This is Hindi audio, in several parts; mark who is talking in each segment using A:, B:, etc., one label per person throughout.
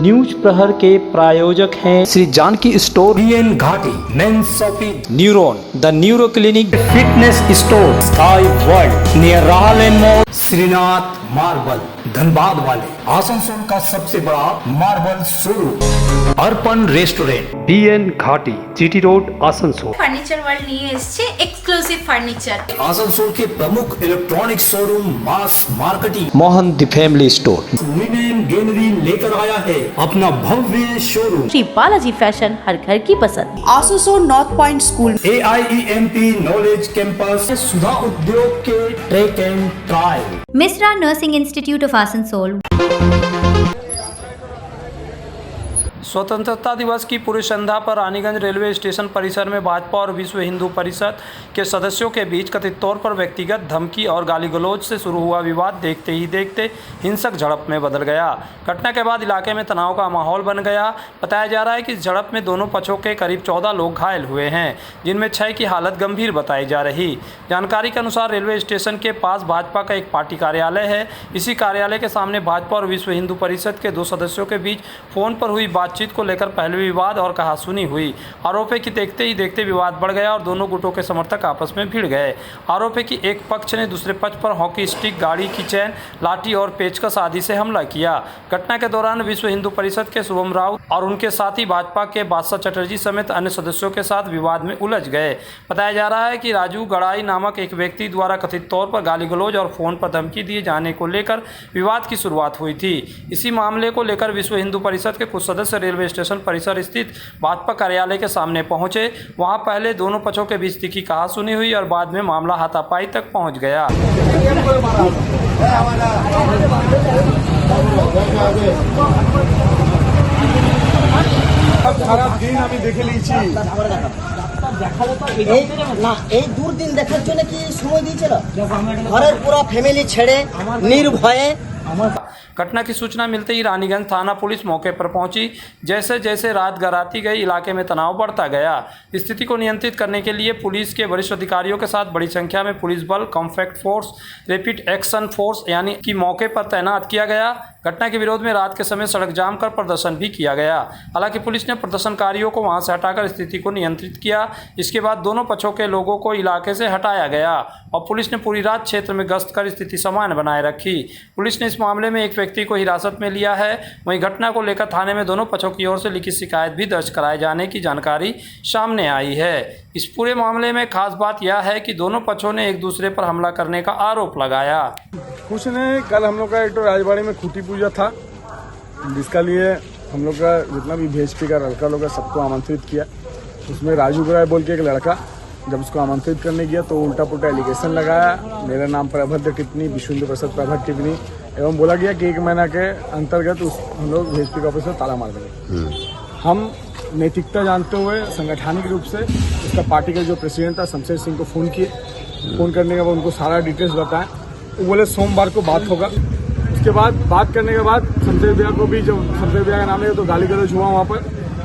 A: न्यूज प्रहर के प्रायोजक हैं Shri Janaki store,
B: BN Ghati, men's shopping,
A: neuron, the neuro clinic,
B: fitness store, sky world near Rahal mall, Shrinath marble, Dhanbad वाले, आसनसोल का सबसे बड़ा marble showroom, Arpan restaurant, BN Ghati, GT road, Asansol.
C: Furniture world নিয়ে এসেছে এক্সক্লুসিভ ফার্নিচার।
B: आसनसोल के प्रमुख electronic showroom mass marketing
A: Mohan the family store,
B: women gallery लेकर आया है अपना भव्य शोरूम।
D: श्री बालाजी फैशन, हर घर की पसंद।
E: Asansol North Point School,
B: AIEMP knowledge campus, Sudha Udyog के track and trial,
F: Mishra nursing institute of Asansol.
G: स्वतंत्रता दिवस की पूर्व संध्या पर रानीगंज रेलवे स्टेशन परिसर में भाजपा और विश्व हिंदू परिषद के सदस्यों के बीच कथित तौर पर व्यक्तिगत धमकी और गाली गलौज से शुरू हुआ विवाद देखते ही देखते हिंसक झड़प में बदल गया। घटना के बाद इलाके में तनाव का माहौल बन गया। बताया जा रहा है कि इस झड़प में दोनों पक्षों के करीब 14 लोग घायल हुए हैं, जिनमें 6 की हालत गंभीर बताई जा रही। जानकारी के अनुसार रेलवे स्टेशन के पास भाजपा का एक पार्टी कार्यालय है। इसी कार्यालय के सामने भाजपा और विश्व हिंदू परिषद के 2 सदस्यों के बीच फोन पर हुई बातचीत को लेकर पहले विवाद और कहासुनी हुई। आरोप है कि देखते ही देखते विवाद बढ़ गया और दोनों गुटों के समर्थक आपस में भिड़ गए। आरोप है कि एक पक्ष ने दूसरे पक्ष पर हॉकी स्टिक, गाड़ी की चैन, लाठी और पेचकस आदि से हमला किया। घटना के दौरान विश्व हिंदू परिषद के शुभम राउत और उनके साथी भाजपा के बादशाह चटर्जी समेत अन्य सदस्यों के साथ विवाद में उलझ गए। बताया जा रहा है कि राजू गड़ाई नामक एक व्यक्ति द्वारा कथित तौर पर गाली गलौज और फोन पर धमकी दिए जाने को लेकर विवाद की शुरुआत हुई थी। इसी मामले को लेकर विश्व हिंदू परिषद के कुछ सदस्य रेलवे स्टेशन परिसर स्थित भाजपा कार्यालय के सामने पहुंचे। वहां पहले दोनों पक्षों के बीच तीखी कहासुनी हुई और बाद में मामला हाथापाई तक पहुंच गया।
H: খারাপ দিন আমি দেখে নিয়েছি।
E: না এই দুর্দিন দেখার জন্য কি সময় দিয়েছিল? ঘরের পুরো ফ্যামিলি ছেড়ে নির্ভয়ে।
G: घटना की सूचना मिलते ही रानीगंज थाना पुलिस मौके पर पहुंची। जैसे जैसे रात गहराती गई, इलाके में तनाव बढ़ता गया। स्थिति को नियंत्रित करने के लिए पुलिस के वरिष्ठ अधिकारियों के साथ बड़ी संख्या में पुलिस बल, compact force, rapid action force यानी कि मौके पर तैनात किया गया। घटना के विरोध में रात के समय सड़क जाम कर प्रदर्शन भी किया गया। हालांकि पुलिस ने प्रदर्शनकारियों को वहां से हटाकर स्थिति को नियंत्रित किया। इसके बाद दोनों पक्षों के लोगों को इलाके से हटाया गया और पुलिस ने पूरी रात क्षेत्र में गश्त कर स्थिति सामान्य बनाए रखी। पुलिस ने इस मामले में एक व्यक्ति को हिरासत में लिया है। वहीं घटना को लेकर थाने में दोनों पक्षों की ओर से लिखित शिकायत भी दर्ज कराए जाने की जानकारी सामने आई है। इस पूरे मामले में खास बात यह है कि दोनों पक्षों ने एक दूसरे पर हमला करने का आरोप लगाया।
H: कुछ नहीं, कल हम लोग का एक तो राजबाड़ी में खूंटी पूजा था, जिसका लिए हम लोग का जितना भी VHP का लड़का लोग सबको आमंत्रित किया। उसमें राजू गराय बोल के एक लड़का जब उसको आमंत्रित करने गया तो उल्टा पुल्टा एलिगेशन लगाया। मेरा नाम पर अभद्र टिप्पणी, विश्व हिंदू परिषद पर अभद्र टिप्पणी एवं बोला गया कि 1 महीना के अंतर्गत हम लोग VHP का ऑफिस में ताला मार देंगे। हम नैतिकता जानते हुए संगठनिक रूप से उसका पार्टी का जो प्रेसिडेंट था शमशेर सिंह को फ़ोन किए। फ़ोन करने के बाद उनको सारा डिटेल्स बताएं। वो बोले सोमवार को बात होगा। उसके बाद बात करने के बाद शमशेर भैया को भी, जब शमशेर भैया का नाम लिया तो गाली गलौज हुआ वहाँ पर।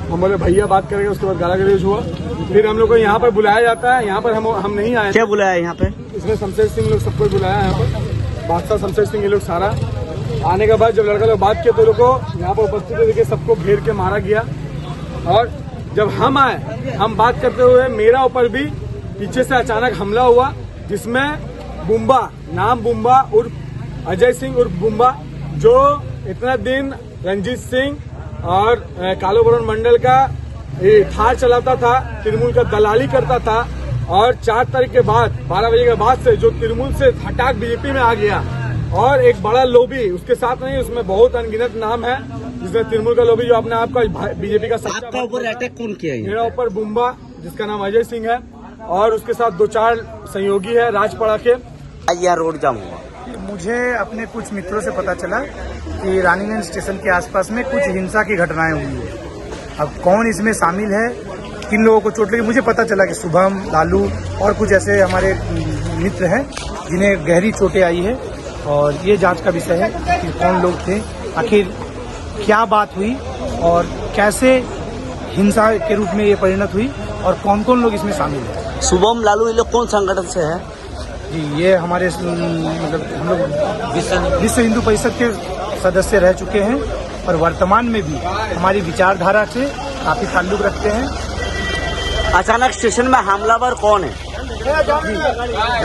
H: हम बोले भैया बात करेंगे, उसके बाद गाली गलौज हुआ। फिर हम लोग को यहाँ पर बुलाया जाता है। यहाँ पर हम नहीं आए।
E: क्या बुलाया यहाँ पे?
H: इसमें शमशेर सिंह लोग सबको बुलाया यहाँ पर, बादशाह शमशेर सिंह ये लोग सारा। आने के बाद जब लड़का लोग बात किए तो लोग को यहाँ पर उपस्थित देखिए सबको घेर के मारा गया। और जब हम आए, हम बात करते हुए मेरा ऊपर भी पीछे से अचानक हमला हुआ, जिसमें बुम्बा, नाम बुम्बा उर्फ अजय सिंह उर्फ बुम्बा, जो इतना दिन रंजीत सिंह और कालोबरन मंडल का थार चलाता था, तृणमूल का दलाली करता था। और 4 तारीख के बाद 12 बजे के बाद से जो तृणमूल से हटाक बीजेपी में आ गया और एक बड़ा लॉबी उसके साथ नहीं, उसमें बहुत अनगिनत नाम है, जिसमें तृणमूल का लॉबी जो अपने आप का बीजेपी का
E: आपका ऊपर अटैक कौन किया?
H: मेरा ऊपर बुम्बा, जिसका नाम अजय सिंह है, और उसके साथ 2-4 सहयोगी है राजपड़ा के।
E: यह रोड जाम हुआ।
I: मुझे अपने कुछ मित्रों से पता चला कि रानीगंज स्टेशन के आसपास में कुछ हिंसा की घटनाएं हुई है। अब कौन इसमें शामिल है, किन लोगों को चोट लगी, मुझे पता चला कि शुभम, लालू और कुछ ऐसे हमारे मित्र हैं जिन्हें गहरी चोटें आई है। और ये जांच का विषय है कि कौन लोग थे, आखिर क्या बात हुई और कैसे हिंसा के रूप में ये परिणत हुई और कौन कौन लोग इसमें शामिल हैं।
E: शुभम, लालू ये लोग कौन संगठन से है?
I: जी, ये हमारे मतलब हम लोग विश्व हिंदू परिषद के सदस्य रह चुके हैं और वर्तमान में भी हमारी विचारधारा से काफी ताल्लुक रखते हैं।
E: अचानक स्टेशन में हमलावर कौन है?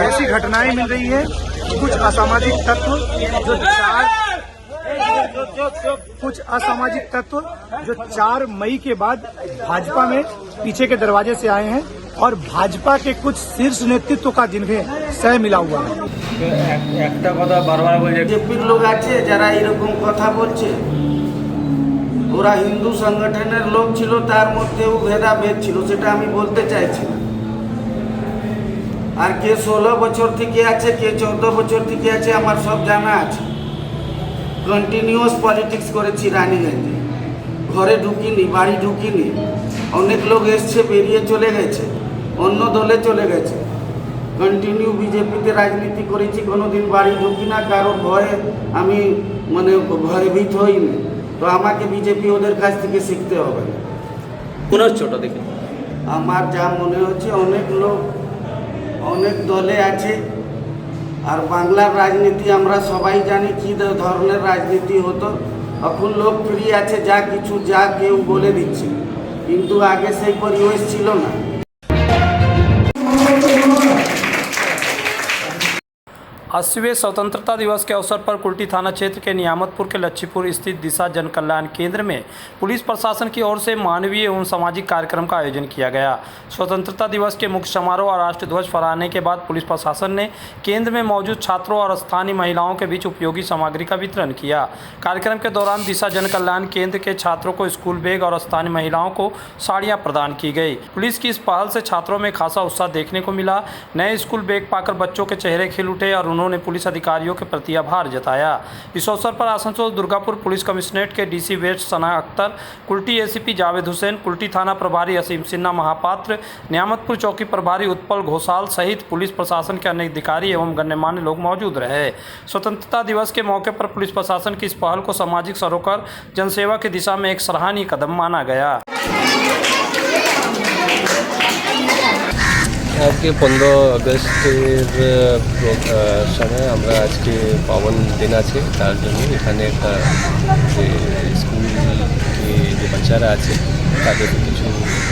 I: ऐसी घटनाएं मिल रही है, कुछ असामाजिक तत्व जो 4 मई के बाद भाजपा में पीछे के दरवाजे से आए हैं और भाजपा के कुछ शीर्ष नेतृत्व का जिन्हें सह मिला हुआ है।
J: বিজেপির লোক আছে যারা এরকম কথা বলছে, ওরা হিন্দু সংগঠনের লোক ছিল, তার মধ্যেও ভেদাভেদ ছিল, সেটা আমি বলতে চাইছি না। আর কে 16 বছর থেকে আছে, কে 14 বছর থেকে আছে, আমার সব জানা আছে। কন্টিনিউয়াস পলিটিক্স করেছি রানীগঞ্জে, ঘরে ঢুকিনি, বাড়ি ঢুকিনি। অনেক লোক এসছে, বেরিয়ে চলে গেছে, অন্য দলে চলে গেছে। কন্টিনিউ বিজেপিতে রাজনীতি করেছি, কোনোদিন বাড়ি ঢুকি না, কারোর ভয়ে আমি ভয়ভীত হইনি। তো আমাকে বিজেপি ওদের কাছ থেকে শিখতে হবে না। আমার যা মনে হচ্ছে অনেক লোক অনেক দলে আছে। আর বাংলার রাজনীতি আমরা সবাই জানি কি ধরনের রাজনীতি হতো। এখন লোক ফ্রি আছে, যা কিছু যা কেউ বলে দিচ্ছে, কিন্তু আগে সেই পরিবেশ ছিল না।
G: अस्सीवें स्वतंत्रता दिवस के अवसर पर कुल्टी थाना क्षेत्र के नियामतपुर के लच्छीपुर स्थित दिशा जन कल्याण केंद्र में पुलिस प्रशासन की ओर से मानवीय एवं सामाजिक कार्यक्रम का आयोजन किया गया। स्वतंत्रता दिवस के मुख्य समारोह और राष्ट्रीय ध्वज फहराने के बाद पुलिस प्रशासन ने केंद्र में मौजूद छात्रों और स्थानीय महिलाओं के बीच उपयोगी सामग्री का वितरण किया। कार्यक्रम के दौरान दिशा जन कल्याण केंद्र के छात्रों को स्कूल बैग और स्थानीय महिलाओं को साड़ियाँ प्रदान की गई। पुलिस की इस पहल से छात्रों में खासा उत्साह देखने को मिला। नए स्कूल बैग पाकर बच्चों के चेहरे खिल उठे और उन्होंने पुलिस अधिकारियों के प्रति आभार जताया। इस अवसर पर आसनसोल दुर्गापुर पुलिस कमिश्नरेट के डीसी वेस्ट सना अख्तर, कुल्टी एसीपी जावेद हुसैन, कुल्टी थाना प्रभारी असीम सिन्हा महापात्र, नियामतपुर चौकी प्रभारी उत्पल घोषाल सहित पुलिस प्रशासन के अनेक अधिकारी एवं गण्यमान्य लोग मौजूद रहे। स्वतंत्रता दिवस के मौके पर पुलिस प्रशासन की इस पहल को सामाजिक सरोकार जनसेवा की दिशा में एक सराहनीय कदम माना गया।
K: আজকে 15 আগস্টের সময় আমরা আজকে পাবন দিন আছে, তার জন্য এখানে একটা যে স্কুল যে বাচ্চারা আছে তাদেরকে কিছু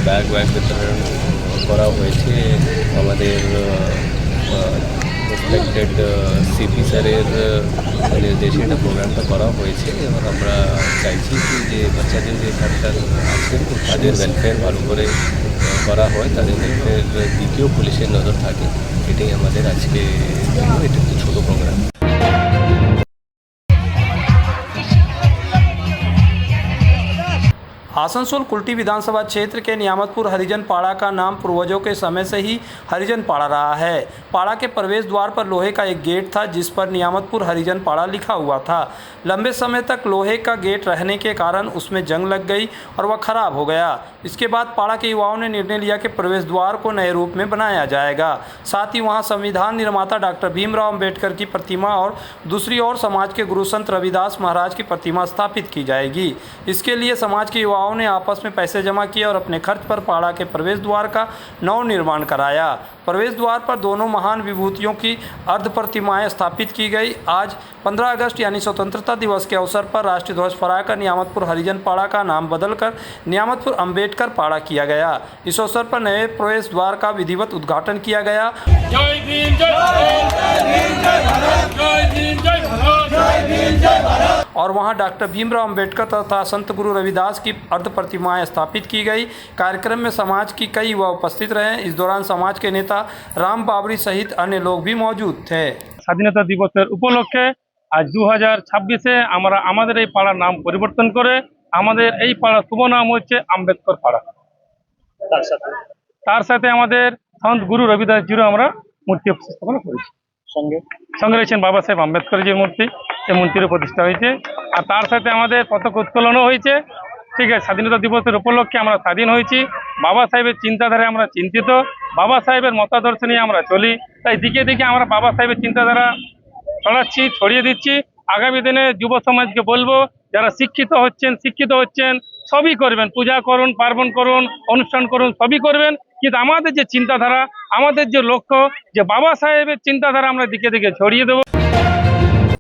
K: ব্যাগ বিতরণ করা হয়েছে। আমাদের রেসপেক্টেড সিপি স্যারের নির্দেশে এটা প্রোগ্রামটা করা হয়েছে এবং আমরা চাইছি কি যে বাচ্চাদের যে ফ্যাক্টর আছে তাদের ওয়েলফেয়ার ভালো করে করা হয়, তাদের ওয়েলফেয়ার দিকেও পুলিশের নজর থাকে। এটাই আমাদের আজকে এটা একটা ছোটো প্রোগ্রাম।
G: आसनसोल कुल्टी विधानसभा क्षेत्र के नियामतपुर हरिजन पाड़ा का नाम पूर्वजों के समय से ही हरिजन पाड़ा रहा है। पाड़ा के प्रवेश द्वार पर लोहे का एक गेट था जिस पर नियामतपुर हरिजन पाड़ा लिखा हुआ था। लंबे समय तक लोहे का गेट रहने के कारण उसमें जंग लग गई और वह खराब हो गया। इसके बाद पाड़ा के युवाओं ने निर्णय लिया कि प्रवेश द्वार को नए रूप में बनाया जाएगा। साथ ही वहाँ संविधान निर्माता डॉक्टर भीमराव अंबेडकर की प्रतिमा और दूसरी ओर समाज के गुरु संत रविदास महाराज की प्रतिमा स्थापित की जाएगी। इसके लिए समाज के युवाओं ने आपस में पैसे जमा किए और अपने खर्च पर पाड़ा के प्रवेश द्वार का नव निर्माण कराया। प्रवेश द्वार पर दोनों महान विभूतियों की अर्ध प्रतिमाएं स्थापित की गई। आज 15 अगस्त यानी स्वतंत्रता दिवस के अवसर पर राष्ट्रीय ध्वज फहराकर नियामतपुर हरिजन पाड़ा का नाम बदलकर नियामतपुर अंबेडकर पाड़ा किया गया। इस अवसर पर नए प्रवेश द्वार का विधिवत उद्घाटन किया गया। और वहां डॉक्टर भीमराव अंबेडकर तथा संत गुरु रविदास की अर्ध प्रतिमाएं स्थापित की गई। कार्यक्रम में समाज की कई युवा उपस्थित रहे। इस दौरान समाज के नेता राम बाबरी सहित अन्य लोग भी मौजूद थे।
L: স্বাধীনতা দিবসের উপলক্ষে আজ 2026-এ আমরা আমাদের এই পাড়ার নাম পরিবর্তন করে আমাদের এই পাড়ার শুভ নাম হচ্ছে আম্বেদকর পাড়া। তার সাথে আমাদের সন্ত গুরু রবিদাস জিরো আমরা মূর্তি স্থাপনা করেছি। সঙ্গে রয়েছেন বাবা সাহেব আম্বেদকর যে মূর্তি, সেই মূর্তিরও প্রতিষ্ঠা হয়েছে। আর তার সাথে আমাদের পতাকা উত্তোলনও হয়েছে। ঠিক আছে, স্বাধীনতা দিবসের উপলক্ষে আমরা স্বাধীন হয়েছি। বাবা সাহেবের চিন্তাধারায় আমরা চিন্তিত, বাবা সাহেবের মতাদর্শ নিয়ে আমরা চলি। তাই দিকে দিকে আমরা বাবা সাহেবের চিন্তাধারা ছড়াচ্ছি, ছড়িয়ে দিচ্ছি। আগামী দিনে যুব সমাজকে বলবো, যারা শিক্ষিত হচ্ছেন সবই করবেন, পূজা করুন, পার্বণ করুন, অনুষ্ঠান করুন, সবই করবেন। কিন্তু আমাদের যে চিন্তাধারা, আমাদের যে লক্ষ্য, যে বাবা সাহেবের চিন্তাধারা আমরা দিকে দিকে ছড়িয়ে দেবো।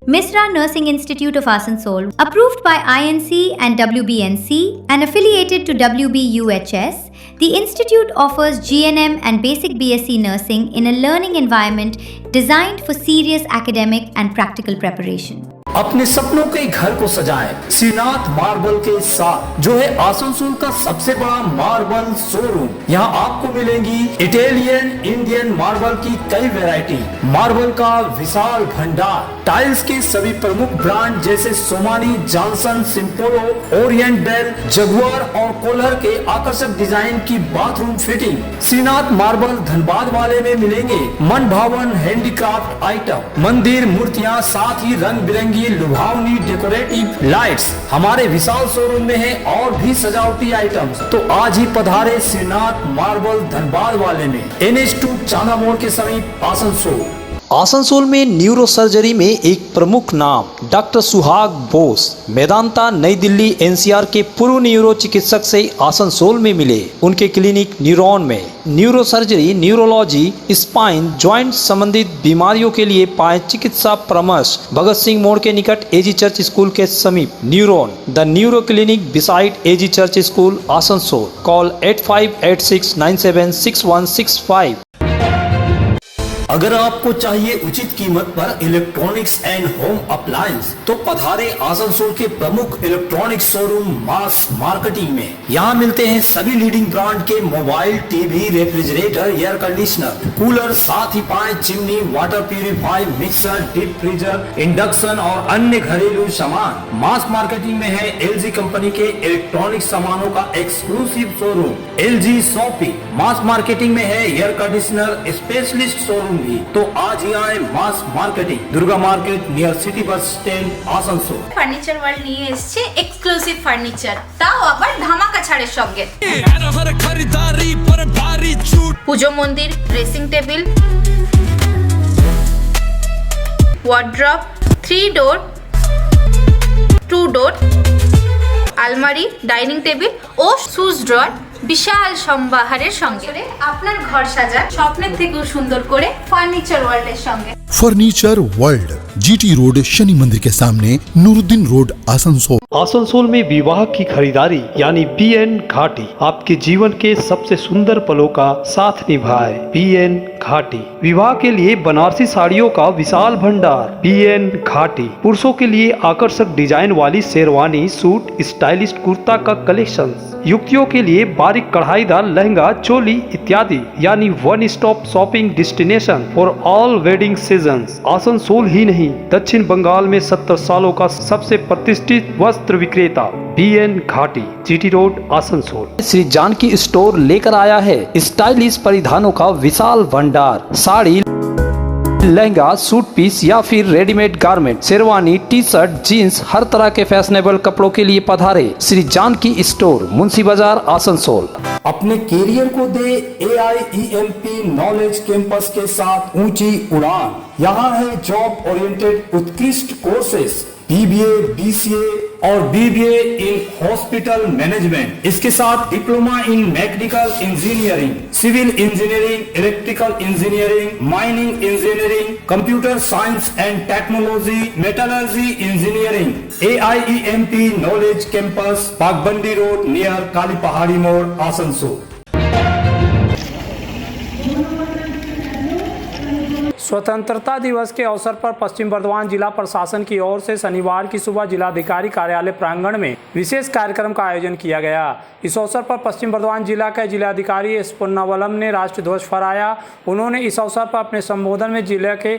F: Misra Nursing Institute of Asansol, approved by INC and WBNC and affiliated to WBUHS, the institute offers GNM and basic BSc nursing in a learning environment designed for serious academic and practical preparation.
B: अपने सपनों के घर को सजाएं श्रीनाथ मार्बल के साथ, जो है आसनसोल का सबसे बड़ा मार्बल शोरूम। यहाँ आपको मिलेंगी इटालियन, इंडियन मार्बल की कई वैरायटी, मार्बल का विशाल भंडार, टाइल्स के सभी प्रमुख ब्रांड जैसे Somany, Johnson, Simpolo, Orient Bell, Jaguar और कोलर के आकर्षक डिजाइन की bathroom fitting Shrinath marble Dhanbad वाले में मिलेंगे। मन भावन हैंडीक्राफ्ट आइटम, मंदिर, मूर्तियाँ, साथ ही रंग बिरंगी लुभावनी डेकोरेटिव लाइट्स हमारे विशाल शोरूम में है और भी सजावटी आइटम्स। तो आज ही पधारे श्रीनाथ मार्बल धनबाद वाले में, NH2 चांदा मोड़ के समीप आसनसोल।
A: आसनसोल में न्यूरो सर्जरी में एक प्रमुख नाम डॉक्टर सुहाग बोस, मेदांता, नई दिल्ली, NCR के पूर्व न्यूरो चिकित्सक से आसनसोल में मिले। उनके क्लिनिक न्यूरॉन में neuro surgery, neurology, spine, joint संबंधित बीमारियों के लिए पाए चिकित्सा परामर्श। भगत सिंह मोड़ के निकट AG चर्च स्कूल के समीप neuron, the neuro clinic beside AG church school, Asansol. Call 8586976165।
B: अगर आपको चाहिए उचित कीमत पर इलेक्ट्रॉनिक्स एंड होम अप्लायंस तो पधारे आसनसोल के प्रमुख इलेक्ट्रॉनिक शोरूम मास मार्केटिंग में। यहाँ मिलते हैं सभी लीडिंग ब्रांड के mobile, TV, refrigerator, air conditioner, cooler, साथ ही पाए chimney, water purify, mixer, deep freezer, induction और अन्य घरेलू सामान। मास मार्केटिंग में है LG कंपनी के इलेक्ट्रॉनिक सामानों का एक्सक्लूसिव शोरूम LG शॉपी। मास मार्केटिंग में है एयर कंडीशनर स्पेशलिस्ट शोरूम भी। तो आज ही आए mass marketing, Durga market near city bus stand, Asansol.
C: Furniture world নিয়ে এসেছে এক্সক্লুসিভ ফার্নিচার, তাও আবার ধামাকা ছাড়ের সঙ্গে। পুজো মন্দির, ড্রেসিং টেবিল, ওয়ার্ড্রপ, 3 ডোর, 2 ডোর, আলমারি, ডাইনিং টেবিল ও শুজ ড্রয়ার বিশাল সম্ভারের সঙ্গে আপনার ঘর সাজান স্বপ্নের থেকেও সুন্দর করে ফার্নিচার ওয়ার্ল্ডের সঙ্গে।
M: Furniture world, GT road, Shani मंदिर के सामने, नूरुद्दीन रोड, आसनसोल।
A: आसनसोल में विवाह की खरीदारी यानी BN घाटी आपके जीवन के सबसे सुंदर पलों का साथ निभाए। BN घाटी विवाह के लिए बनारसी साड़ियों का विशाल भंडार। BN घाटी पुरुषों के लिए आकर्षक डिजाइन वाली शेरवानी, सूट, स्टाइलिश कुर्ता का कलेक्शन, युवतियों के लिए बारीक कढ़ाईदार लहंगा, चोली इत्यादि, यानी one stop shopping destination for all wedding seasons. Asansol ही नहीं, दक्षिण बंगाल में 70 सालों का सबसे प्रतिष्ठित वस्त्र विक्रेता BN Ghati, GT road, Asansol. Shri Janaki store लेकर आया है स्टाइलिश परिधानों का विशाल भंडार। साड़ी, लहंगा, सूट पीस या फिर readymade garment, sherwani, T shirt, jeans, हर तरह के फैशनेबल कपड़ों के लिए पधारे श्री जानकी स्टोर, मुंशी बाजार, आसनसोल।
B: अपने कैरियर को दे AIEMP नॉलेज कैंपस के साथ ऊंची उड़ान। यहाँ है जॉब ओरिएंटेड उत्कृष्ट कोर्सेस, BBA, BCA और BBA इन हॉस्पिटल मैनेजमेंट। इसके साथ diploma in mechanical engineering, civil engineering, electrical engineering, mining engineering, computer science and technology, metallurgy engineering. AIEMP knowledge campus, Bagbandi road near Kali Pahari Mor, Asansol.
G: स्वतंत्रता दिवस के अवसर पर पश्चिम बर्धमान जिला प्रशासन की ओर से शनिवार की सुबह जिलाधिकारी कार्यालय प्रांगण में विशेष कार्यक्रम का आयोजन किया गया। इस अवसर पर पश्चिम बर्धमान जिला के जिलाधिकारी एस पुन्नावलम ने राष्ट्रीय ध्वज फहराया। उन्होंने इस अवसर पर अपने संबोधन में जिले के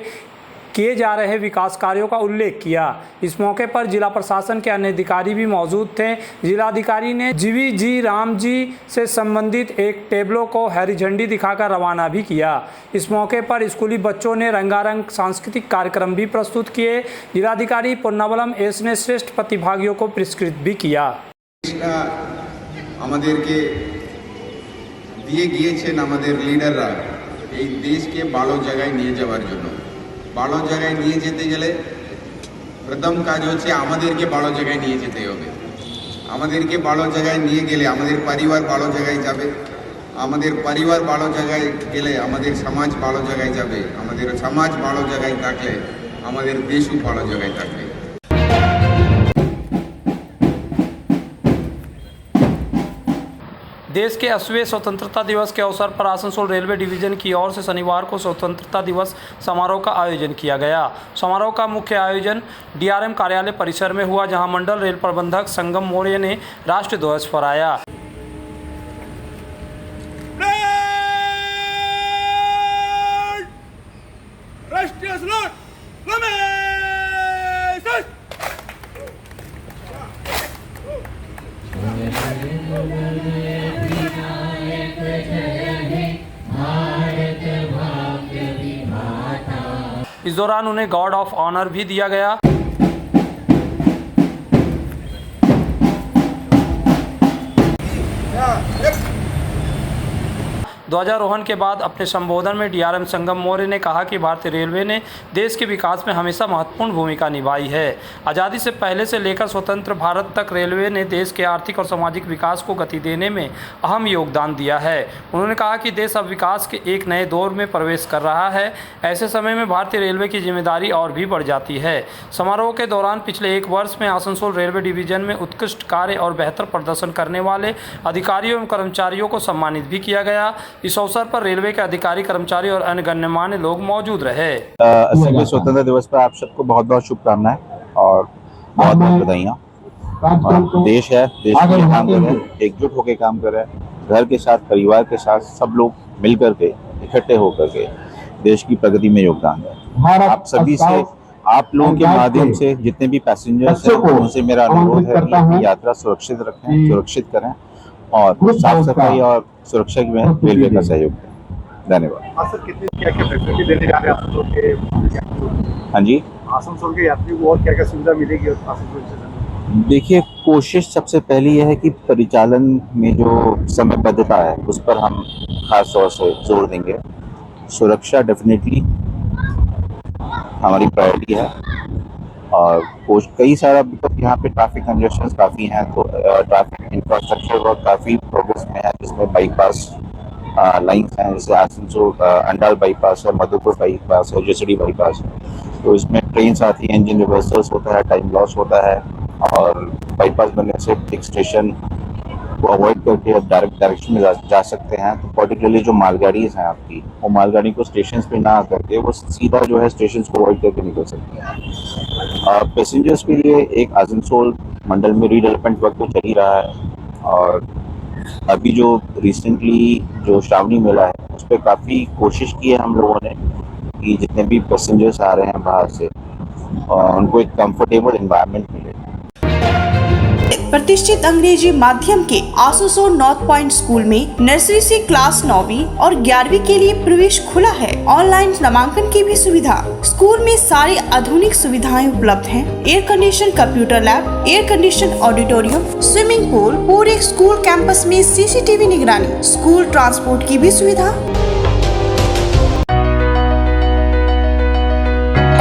G: किए जा रहे विकास कार्यों का उल्लेख किया। इस मौके पर जिला प्रशासन के अन्य अधिकारी भी मौजूद थे। जिलाधिकारी ने GVG राम जी से संबंधित एक टेबलो को हरी झंडी दिखाकर रवाना भी किया। इस मौके पर स्कूली बच्चों ने रंगारंग सांस्कृतिक कार्यक्रम भी प्रस्तुत किए। जिलाधिकारी पुन्नावलम एस ने श्रेष्ठ प्रतिभागियों को पुरस्कृत भी किया।
N: আমাদেরকে দিয়ে গিয়েছেন আমাদের লিডাররা এই দেশকে ভালো জায়গায় নিয়ে যাওয়ার জন্য। ভালো জায়গায় নিয়ে যেতে গেলে প্রথম কাজ হচ্ছে আমাদেরকে ভালো জায়গায় নিয়ে যেতে হবে। আমাদেরকে ভালো জায়গায় নিয়ে গেলে আমাদের পরিবার ভালো জায়গায় যাবে। আমাদের পরিবার ভালো জায়গায় গেলে আমাদের সমাজ ভালো জায়গায় যাবে। আমাদের সমাজ ভালো জায়গায় থাকলে আমাদের দেশও ভালো জায়গায় থাকবে।
G: देश के 80वें स्वतंत्रता दिवस के अवसर पर आसनसोल रेलवे डिवीजन की ओर से शनिवार को स्वतंत्रता दिवस समारोह का आयोजन किया गया। समारोह का मुख्य आयोजन डीआरएम कार्यालय परिसर में हुआ, जहां मंडल रेल प्रबंधक संगम मौर्य ने राष्ट्रीय ध्वज फहराया। इस दौरान उन्हें गार्ड ऑफ ऑनर भी दिया गया। ध्वजारोहण के बाद अपने संबोधन में डीआरएम संगम मौर्य ने कहा कि भारतीय रेलवे ने देश के विकास में हमेशा महत्वपूर्ण भूमिका निभाई है। आज़ादी से पहले से लेकर स्वतंत्र भारत तक रेलवे ने देश के आर्थिक और सामाजिक विकास को गति देने में अहम योगदान दिया है। उन्होंने कहा कि देश अब विकास के एक नए दौर में प्रवेश कर रहा है। ऐसे समय में भारतीय रेलवे की जिम्मेदारी और भी बढ़ जाती है। समारोह के दौरान पिछले एक वर्ष में आसनसोल रेलवे डिवीजन में उत्कृष्ट कार्य और बेहतर प्रदर्शन करने वाले अधिकारियों एवं कर्मचारियों को सम्मानित भी किया गया। इस अवसर पर रेलवे के अधिकारी, कर्मचारी और अन्य गणमान्य लोग मौजूद रहे।
O: 80वें स्वतंत्रता दिवस पर आप सबको बहुत बहुत शुभकामनाएं और बहुत बहुत बधाइयाँ। देश है, देश के लिए काम कर रहे हैं, एकजुट होकर काम कर रहे हैं, घर के साथ, परिवार के साथ सब लोग मिल करके, इकट्ठे होकर के देश की प्रगति में योगदान दें। आप सभी से, आप लोगों के माध्यम से जितने भी पैसेंजर्स हैं उनसे मेरा अनुरोध है कि यात्रा सुरक्षित रखें, सुरक्षित करें और साफ सफाई और सुरक्षा में रेलवे का सहयोग दें। धन्यवाद।
I: क्या-क्या फैसिलिटी देने जा रहे हैं आसनसोल के?
O: हाँ जी,
I: आसनसोल के यात्रियों को और क्या-क्या सुविधा मिलेगी आसनसोल से?
O: देखिए, कोशिश सबसे पहली यह है कि परिचालन में जो समयबद्धता है उस पर हम खास तौर से जोर देंगे। सुरक्षा डेफिनेटली हमारी प्रायोरिटी है और कई सारा यहाँ पे ट्रैफिक कंजेशन काफ़ी हैं, तो ट्रैफिक इंफ्रास्ट्रक्चर वर्क काफ़ी प्रोग्रेस में है, जिसमें बाईपास लाइन्स हैं, जैसे आसनसोल अंडाल बाईपास है, मधुपुर बाईपास है, जसड़ी बाईपास है। तो इसमें ट्रेन आती है, इंजन रिवर्सल्स होता है, टाइम लॉस होता है और बाईपास बनने से एक स्टेशन को अवॉइड करके अब डायरेक्शन में जा सकते हैं। तो पर्टिकुलरली जो मालगाड़ीज हैं आपकी, वो मालगाड़ी को स्टेशन पे ना करके वो सीधा जो है स्टेशन को अवॉइड करके निकल सकती हैं। पैसेंजर्स के लिए एक आसनसोल मंडल में रीडेवलपमेंट वर्क तो चल ही रहा है और अभी जो रिसेंटली जो श्रावणी मेला है उस पर काफ़ी कोशिश की है हम लोगों ने कि जितने भी पैसेंजर्स आ रहे हैं बाहर से उनको एक कंफर्टेबल एनवायरनमेंट मिले।
P: प्रतिष्ठित अंग्रेजी माध्यम के आसनसोल नॉर्थ पॉइंट स्कूल में नर्सरी से क्लास 9वीं और 11वीं के लिए प्रवेश खुला है। ऑनलाइन नामांकन की भी सुविधा। स्कूल में सारी आधुनिक सुविधाएं उपलब्ध हैं। Air condition computer lab, air condition auditorium, swimming pool, पूरे स्कूल कैंपस में सीसीटीवी निगरानी, स्कूल ट्रांसपोर्ट की भी सुविधा।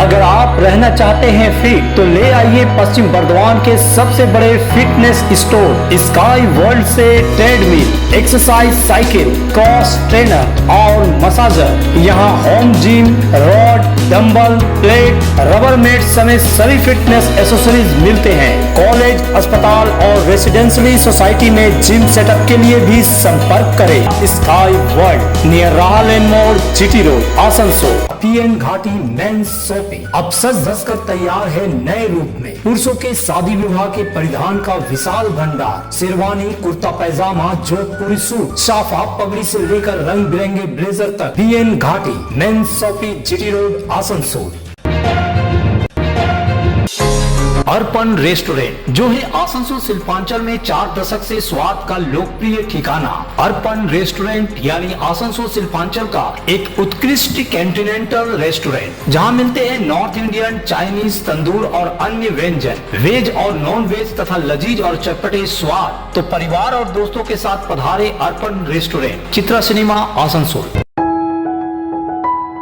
B: अगर आप रहना चाहते हैं फिट तो ले आइए पश्चिम बर्दवान के सबसे बड़े फिटनेस स्टोर स्काई वर्ल्ड से treadmill, exercise cycle, cross trainer और मसाजर। यहाँ home gym, rod, dumbbell, plate, rubber mat समेत सभी फिटनेस एसेसरीज मिलते हैं। कॉलेज, अस्पताल और रेसिडेंशियली सोसाइटी में जिम सेटअप के लिए भी संपर्क करें। स्काई वर्ल्ड नियर राहलेन मोड़, GT road, Asansol. PN Ghati men's shopping अब सज धज कर तैयार है नए रूप में। पुरुषों के शादी विवाह के परिधान का विशाल भंडार, शेरवानी, कुर्ता पैजामा, जोधपुरी सूट, साफा, पगड़ी से लेकर रंग बिरंगे ब्लेजर तक। P N Ghati men's shopping, GT road, Asansol. Arpan restaurant जो है आसनसोल शिल्पांचल में 4 दशक से स्वाद का लोकप्रिय ठिकाना। अर्पण रेस्टोरेंट यानी आसनसोल शिल्पांचल का एक उत्कृष्ट कॉन्टिनेंटल रेस्टोरेंट जहां मिलते हैं नॉर्थ इंडियन, चाइनीज, तंदूर और अन्य व्यंजन, वेज और नॉन वेज तथा लजीज और चटपटे स्वाद। तो परिवार और दोस्तों के साथ पधारे अर्पण रेस्टोरेंट, चित्रा सिनेमा, आसनसोल।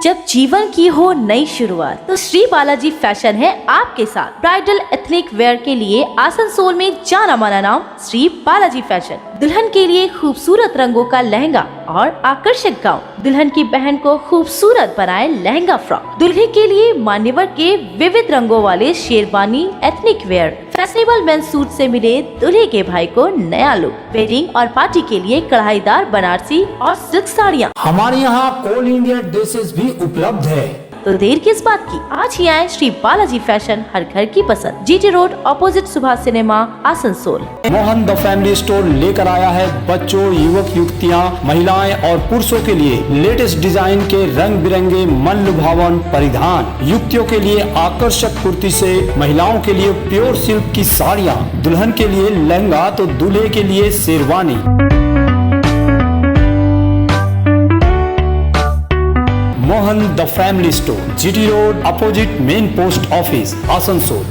D: जब जीवन की हो नई शुरुआत तो श्री बालाजी फैशन है आपके साथ। ब्राइडल एथनिक वेयर के लिए आसनसोल में जाना माना नाम श्री बालाजी फैशन। दुल्हन के लिए खूबसूरत रंगों का लहंगा और आकर्षक गाउन, दुल्हन की बहन को खूबसूरत बनाए लहंगा फ्रॉक, दुल्हे के लिए मान्यवर के विविध रंगों वाले sherwani ethnic wear, fashionable men's suit से मिले दूल्हे के भाई को नया लुक, वेडिंग और पार्टी के लिए कढ़ाईदार बनारसी और सिल्क साड़ियाँ।
B: हमारे यहाँ ऑल इंडिया ड्रेसेस भी उपलब्ध है।
D: तो देर किस बात की, आज ही आए श्री बालाजी फैशन, हर घर की पसंद, GT road opposite Subhash cinema, Asansol.
B: Mohan the family store लेकर आया है बच्चों, युवक युवतियाँ, महिलाएं और पुरुषों के लिए लेटेस्ट डिजाइन के रंग बिरंगे मन लुभावन परिधान, युवतियों के लिए आकर्षक कुर्ती से, महिलाओं के लिए प्योर सिल्क की साड़ियाँ, दुल्हन के लिए लहंगा तो दूल्हे के लिए sherwani. Mohan the family store, GT road opposite main post office, Asansol.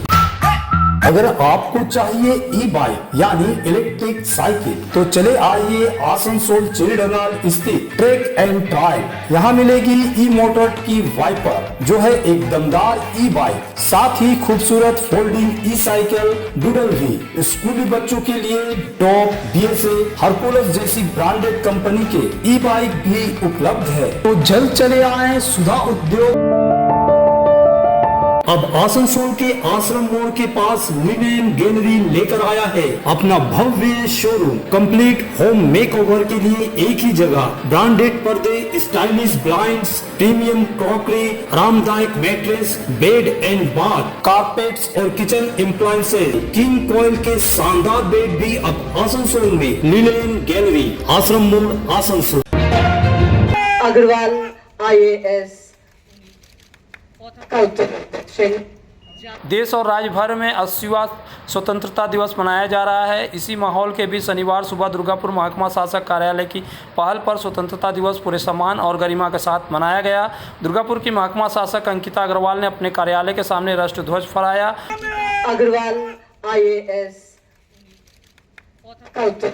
B: अगर आपको चाहिए ई बाइक यानी इलेक्ट्रिक साइकिल तो चले आइए आसनसोल चिड़डनाल स्थित ट्रैक एंड ट्रायल। यहाँ मिलेगी ई मोटर की वाइपर जो है एक दमदार ई बाइक, साथ ही खूबसूरत फोल्डिंग ई साइकिल डूडल भी। स्कूली बच्चों के लिए टॉप, डीएसए, हरकुलस जैसी ब्रांडेड कंपनी के ई बाइक भी उपलब्ध है। तो जल्द चले आए सुधा उद्योग। अब आसनसोल के आश्रम मोड़ के पास लिनेन गैलरी लेकर आया है अपना भव्य शोरूम। कंप्लीट होम मेकओवर के लिए एक ही जगह, ब्रांडेड पर्दे, स्टाइलिश ब्लाइंड्स, प्रीमियम क्रॉकरी, आरामदायक mattress, bed and bath, carpets और किचन एप्लायंसेज, किंग कोयल के शानदार बेड भी अब आसनसोल में। लिनेन गैलरी, आश्रम मोड़, आसनसोल।
E: अग्रवाल IAS का उत्तर।
G: देश और राज्य भर में 80वां स्वतंत्रता दिवस मनाया जा रहा है। इसी माहौल के बीच शनिवार सुबह दुर्गापुर महकमा शासक कार्यालय की पहल पर स्वतंत्रता दिवस पूरे सम्मान और गरिमा के साथ मनाया गया। दुर्गापुर की महकमा शासक अंकिता अग्रवाल ने अपने कार्यालय के सामने राष्ट्र ध्वज फहराया।
E: अग्रवाल IAS का उत्तर।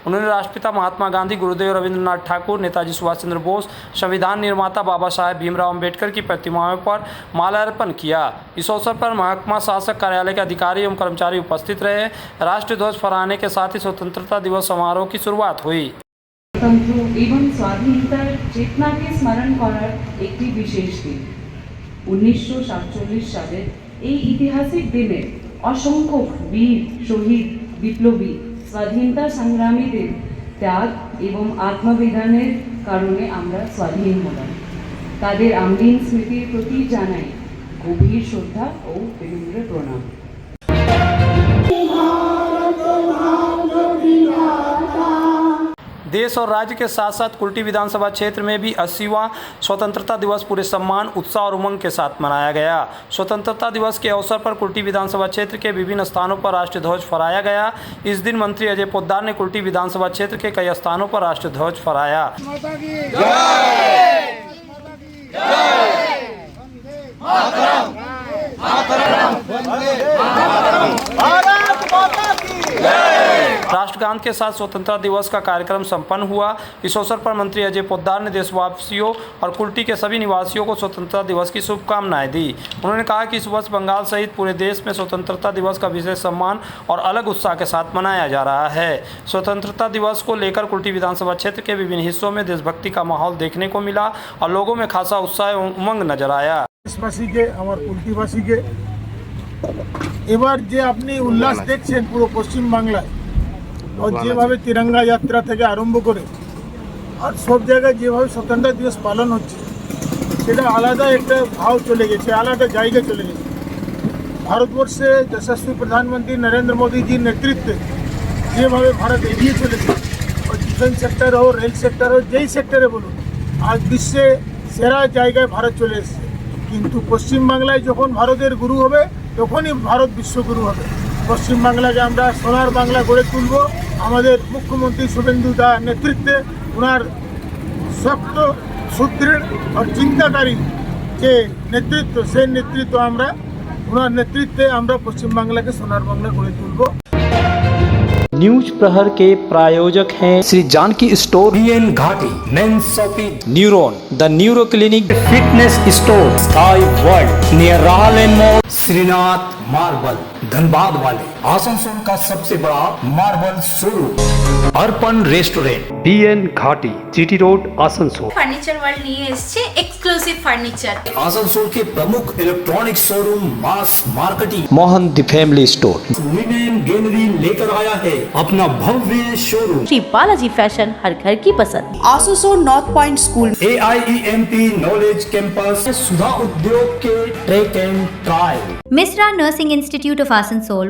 G: उन्होंने राष्ट्रपिता महात्मा गांधी, गुरुदेव रविंद्रनाथ ठाकुर, नेताजी सुभाष चंद्र बोस, संविधान निर्माता बाबा साहेब भीमराव अंबेडकर की प्रतिमाओं पर माल्यार्पण किया। इस अवसर पर महकमा शासक कार्यालय के अधिकारी एवं कर्मचारी उपस्थित रहे। राष्ट्रीय ध्वज फहराने के साथ ही स्वतंत्रता दिवस समारोह की शुरुआत हुई।
Q: एवं स्वाधीनता चेतना के स्मरण करार एक विशेष दिन 1947 साले ऐतिहासिक दिने असंख्य वीर शहीद विप्लबी স্বাধীনতা সংগ্রামীদের ত্যাগ এবং আত্মবিধানের কারণে আমরা স্বাধীন হলাম। তাদের আমলিন স্মৃতির প্রতি জানাই গভীর শ্রদ্ধা ও বিনম্র প্রণাম।
G: देश और राज्य के साथ साथ कुल्टी विधानसभा क्षेत्र में भी 80वां स्वतंत्रता दिवस पूरे सम्मान, उत्साह और उमंग के साथ मनाया गया। स्वतंत्रता दिवस के अवसर पर कुल्टी विधानसभा क्षेत्र के विभिन्न स्थानों पर राष्ट्रीय ध्वज फहराया गया। इस दिन मंत्री अजय पोद्दार ने कुल्टी विधानसभा क्षेत्र के कई स्थानों पर राष्ट्रीय ध्वज फहराया। राष्ट्रगान के साथ स्वतंत्रता दिवस का कार्यक्रम संपन्न हुआ। इस अवसर पर मंत्री अजय पोद्दार ने देशवासियों और कुल्टी के सभी निवासियों को स्वतंत्रता दिवस की शुभकामनाएं दी। उन्होंने कहा कि इस वर्ष बंगाल सहित पूरे देश में स्वतंत्रता दिवस का विशेष सम्मान और अलग उत्साह के साथ मनाया जा रहा है। स्वतंत्रता दिवस को लेकर कुल्टी विधानसभा क्षेत्र के विभिन्न हिस्सों में देशभक्ति का माहौल देखने को मिला और लोगों में खासा उत्साह एवं उमंग नजर आया।
I: এবার যে আপনি উল্লাস দেখছেন পুরো পশ্চিম বাংলায়, যেভাবে তিরঙ্গা যাত্রা থেকে আরম্ভ করে আর সব জায়গায় যেভাবে স্বতন্ত্রতা দিবস পালন হচ্ছে, সেটা আলাদা একটা ভাব চলে গেছে, আলাদা জায়গায় চলে গেছে। ভারতবর্ষে যশস্বী প্রধানমন্ত্রী নরেন্দ্র মোদীজির নেতৃত্বে যেভাবে ভারত এগিয়ে চলেছে, ডিফেন্স সেক্টর হোক, রেল সেক্টর হোক, যেই সেক্টরে বলুন, আজ বিশ্বে সেরা জায়গায় ভারত চলে এসেছে। কিন্তু পশ্চিমবাংলায় যখন ভারতের গুরু হবে তখনই ভারত বিশ্বগুরু হবে। পশ্চিমবাংলাকে আমরা সোনার বাংলা গড়ে তুলব। আমাদের মুখ্যমন্ত্রী শুভেন্দু দার নেতৃত্বে ওনার শক্ত সুদৃঢ় আর চিন্তাকারী যে নেতৃত্ব, সেই নেতৃত্ব ওনার নেতৃত্বে আমরা পশ্চিমবাংলাকে সোনার বাংলা গড়ে তুলব।
A: न्यूज प्रहर के प्रायोजक हैं Shri Janaki store,
B: BN Ghati, men's shopping,
A: neuron, the neuro clinic,
B: fitness store, sky world near राहलेन मॉल, श्रीनाथ मार्बल, धनबाद वाले, आसनसोल का सबसे बड़ा marble showroom, Arpan restaurant,
A: BN Ghati, GT road, Asansol.
C: Furniture world নিয়ে এসেছে এক্সক্লুসিভ ফার্নিচার।
B: आसनसोल के प्रमुख electronic showroom mass marketing,
A: Mohan the family store,
B: women gallery लेकर आया है अपना भव्य शोरूम।
D: श्री बालाजी फैशन, हर घर की पसंद।
P: Asansol North Point School,
B: AIEMP knowledge campus, Sudha Udyog के track and trial,
F: Misra Nursing Institute of Asansol,